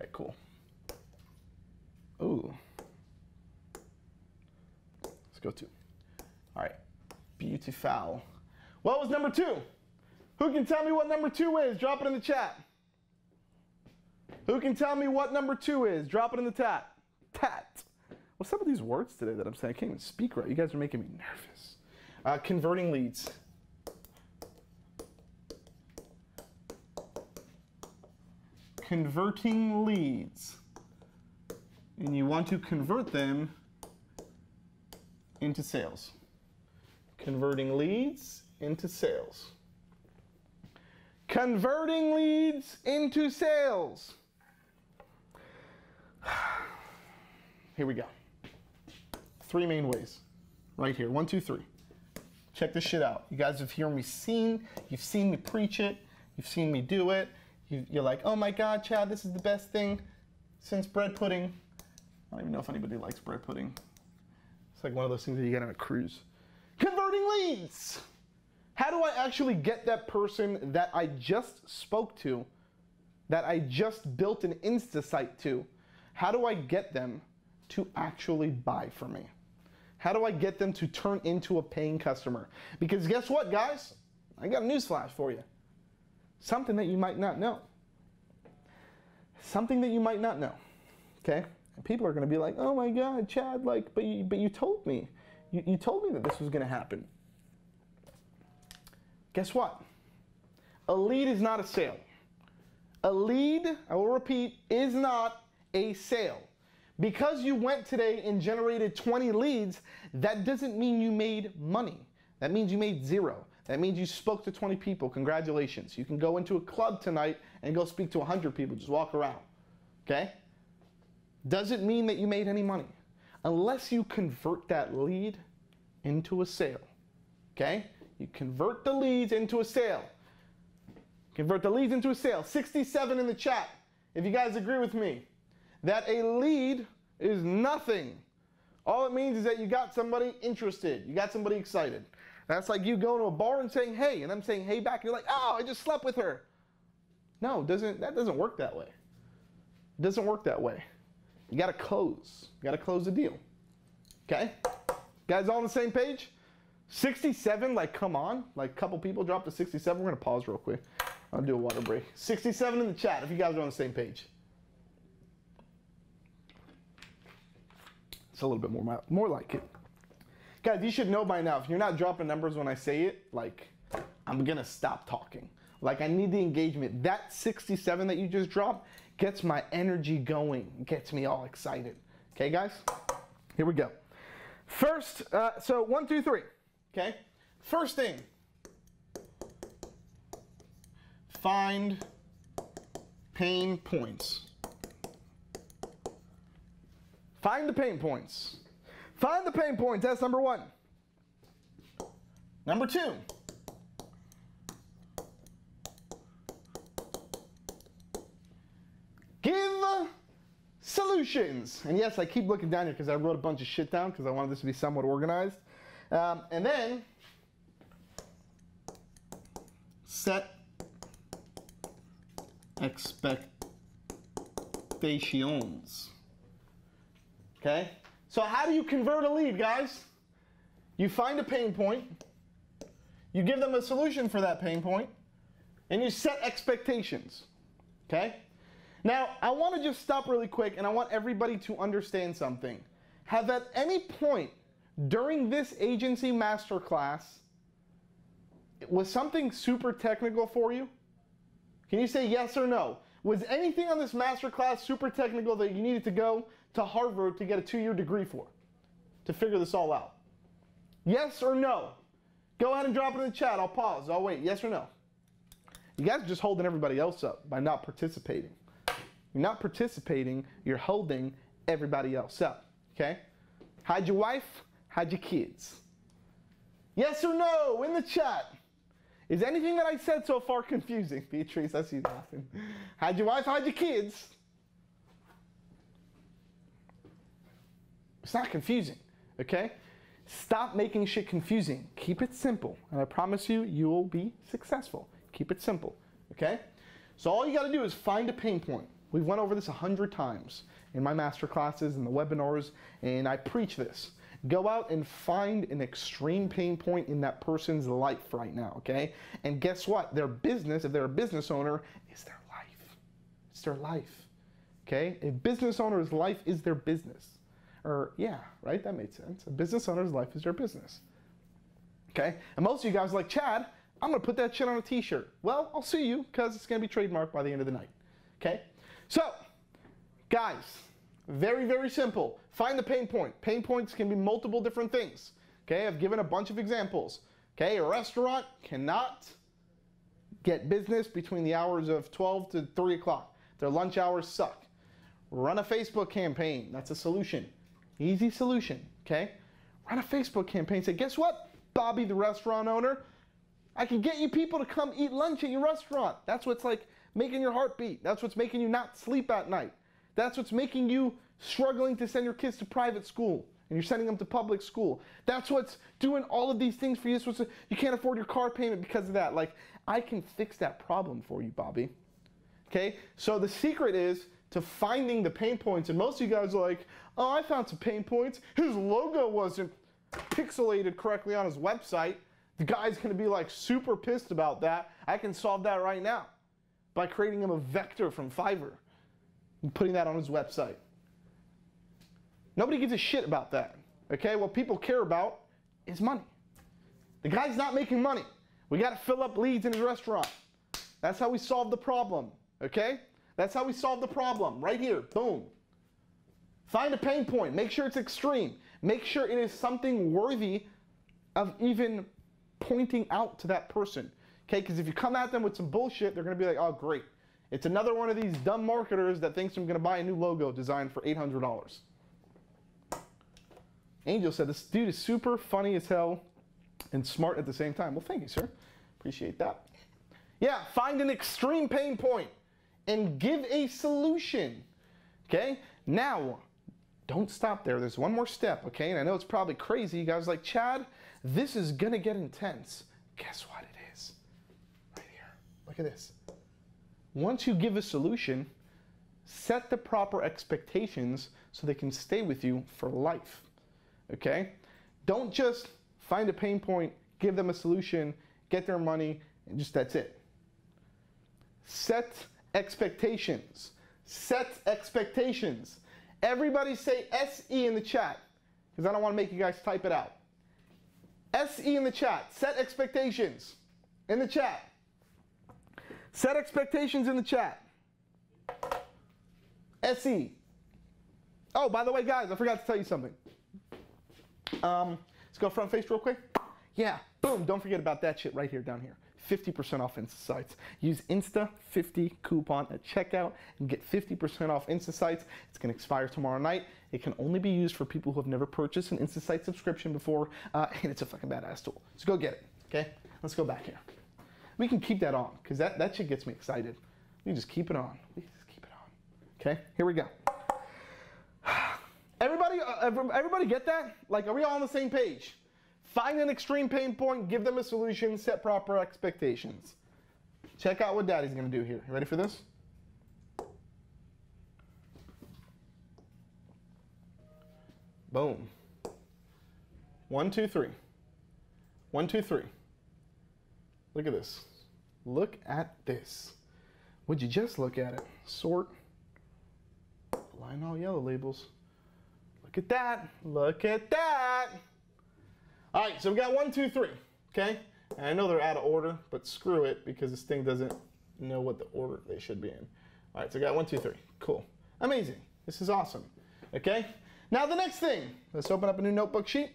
right, cool. Ooh. Let's go 2. All right, beautiful. What was number 2? Who can tell me what number 2 is? Drop it in the chat. Who can tell me what number 2 is? Drop it in the chat. What's up with these words today that I'm saying? I can't even speak right. You guys are making me nervous. Converting leads. Converting leads. And you want to convert them into sales. Converting leads into sales. Converting leads into sales. Here we go. 3 main ways. Right here. 1, 2, 3. Check this shit out. You guys have heard me sing. You've seen me preach it. You've seen me do it. You're like, oh my God, Chad, this is the best thing since bread pudding. I don't even know if anybody likes bread pudding. It's like one of those things that you get on a cruise. Converting leads. How do I actually get that person that I just spoke to, that I just built an Insta site to, how do I get them to actually buy from me? How do I get them to turn into a paying customer? Because guess what, guys? I got a newsflash for you. Something that you might not know. Something that you might not know, okay? And people are gonna be like, oh my God, Chad, like, but you told me. You told me that this was gonna happen. Guess what? A lead is not a sale. A lead, I will repeat, is not a sale. Because you went today and generated 20 leads, that doesn't mean you made money. That means you made 0. That means you spoke to 20 people. Congratulations. You can go into a club tonight and go speak to 100 people. Just walk around. Okay? Doesn't mean that you made any money unless you convert that lead into a sale. Okay? You convert the leads into a sale. Convert the leads into a sale. 67 in the chat if you guys agree with me that a lead is nothing. All it means is that you got somebody interested. You got somebody excited. That's like you going to a bar and saying, hey, and I'm saying, hey back, and you're like, oh, I just slept with her. No, that doesn't work that way. It doesn't work that way. You got to close. You got to close the deal. Okay? Guys all on the same page? 67, like, come on. Like, a couple people dropped to 67. We're going to pause real quick. I'll do a water break. 67 in the chat if you guys are on the same page. It's a little bit more like it. Guys, you should know by now, if you're not dropping numbers when I say it, like, I'm going to stop talking. Like, I need the engagement. That 67 that you just dropped gets my energy going, gets me all excited. Okay, guys? Here we go. First, so 1, 2, 3. Okay? First thing. Find pain points. Find the pain points. Find the pain points. That's number 1. Number 2. Give solutions. And yes, I keep looking down here because I wrote a bunch of shit down because I wanted this to be somewhat organized. And then set expectations. Okay? So how do you convert a lead, guys? You find a pain point, you give them a solution for that pain point, and you set expectations. Okay? Now, I want to just stop really quick, and I want everybody to understand something. Have at any point during this agency masterclass, was something super technical for you? Can you say yes or no? Was anything on this masterclass super technical that you needed to go to Harvard to get a 2-year degree for, to figure this all out? Yes or no? Go ahead and drop it in the chat. I'll pause. I'll wait. Yes or no? You guys are just holding everybody else up by not participating. You're not participating. You're holding everybody else up. Okay? Hide your wife. Hide your kids. Yes or no in the chat? Is anything that I said so far confusing? Beatrice, I see you laughing. Hide your wife. Hide your kids. It's not confusing, okay? Stop making shit confusing. Keep it simple, and I promise you, you will be successful. Keep it simple, okay? So all you gotta do is find a pain point. We've went over this 100 times in my master classes and the webinars, and I preach this. Go out and find an extreme pain point in that person's life right now, okay? And guess what? Their business, if they're a business owner, is their life. It's their life, okay? A business owner's life is their business. Or, yeah, right? That made sense. A business owner's life is their business, okay? And most of you guys are like, Chad, I'm going to put that shit on a t-shirt. Well, I'll sue you because it's going to be trademarked by the end of the night, okay? So, guys, very, very simple. Find the pain point. Pain points can be multiple different things. Okay, I've given a bunch of examples. Okay, a restaurant cannot get business between the hours of 12 to 3 o'clock. Their lunch hours suck. Run a Facebook campaign. That's a solution. Easy solution. Okay, run a Facebook campaign. Say, guess what, Bobby, the restaurant owner? I can get you people to come eat lunch at your restaurant. That's what's like making your heart beat. That's what's making you not sleep at night. That's what's making you struggling to send your kids to private school and you're sending them to public school. That's what's doing all of these things for you. So you can't afford your car payment because of that. Like, I can fix that problem for you, Bobby. Okay? So the secret is to finding the pain points. And most of you guys are like, oh, I found some pain points. His logo wasn't pixelated correctly on his website. The guy's going to be like super pissed about that. I can solve that right now by creating him a vector from Fiverr and putting that on his website. Nobody gives a shit about that, okay? What people care about is money. The guy's not making money. We got to fill up leads in his restaurant. That's how we solve the problem, okay? That's how we solve the problem, right here, boom. Find a pain point. Make sure it's extreme. Make sure it is something worthy of even pointing out to that person, okay? Because if you come at them with some bullshit, they're going to be like, oh, great. It's another one of these dumb marketers that thinks I'm going to buy a new logo designed for $800. Angel said, this dude is super funny as hell and smart at the same time. Well, thank you, sir. Appreciate that. Yeah, find an extreme pain point and give a solution, okay? Now, don't stop there. There's one more step, okay? And I know it's probably crazy. You guys are like, Chad, this is going to get intense. Guess what it is? Right here. Look at this. Once you give a solution, set the proper expectations so they can stay with you for life. Okay? Don't just find a pain point, give them a solution, get their money, and just that's it. Set expectations. Set expectations. Everybody say SE in the chat, because I don't want to make you guys type it out. SE in the chat. Set expectations in the chat. Set expectations in the chat. SE. Oh, by the way, guys, I forgot to tell you something. Let's go front face real quick. Yeah, boom, don't forget about that shit right here, down here. 50% off Insta Sites. Use Insta50 coupon at checkout and get 50% off Insta Sites. It's going to expire tomorrow night. It can only be used for people who have never purchased an Insta Site subscription before, and it's a fucking badass tool. So go get it, okay? Let's go back here. We can keep that on, because that shit gets me excited. We just keep it on. We just keep it on. Okay, here we go. Everybody get that? Like, are we all on the same page? Find an extreme pain point, give them a solution, set proper expectations. Check out what Daddy's gonna do here. You ready for this? Boom. 1, 2, 3. 1, 2, 3. Look at this. Look at this. Would you just look at it? Sort. Align all yellow labels. Look at that. Look at that. All right, so we got 1, 2, 3, okay? And I know they're out of order, but screw it, because this thing doesn't know what the order they should be in. All right, so I got 1, 2, 3. Cool. Amazing. This is awesome, okay? Now the next thing. Let's open up a new notebook sheet.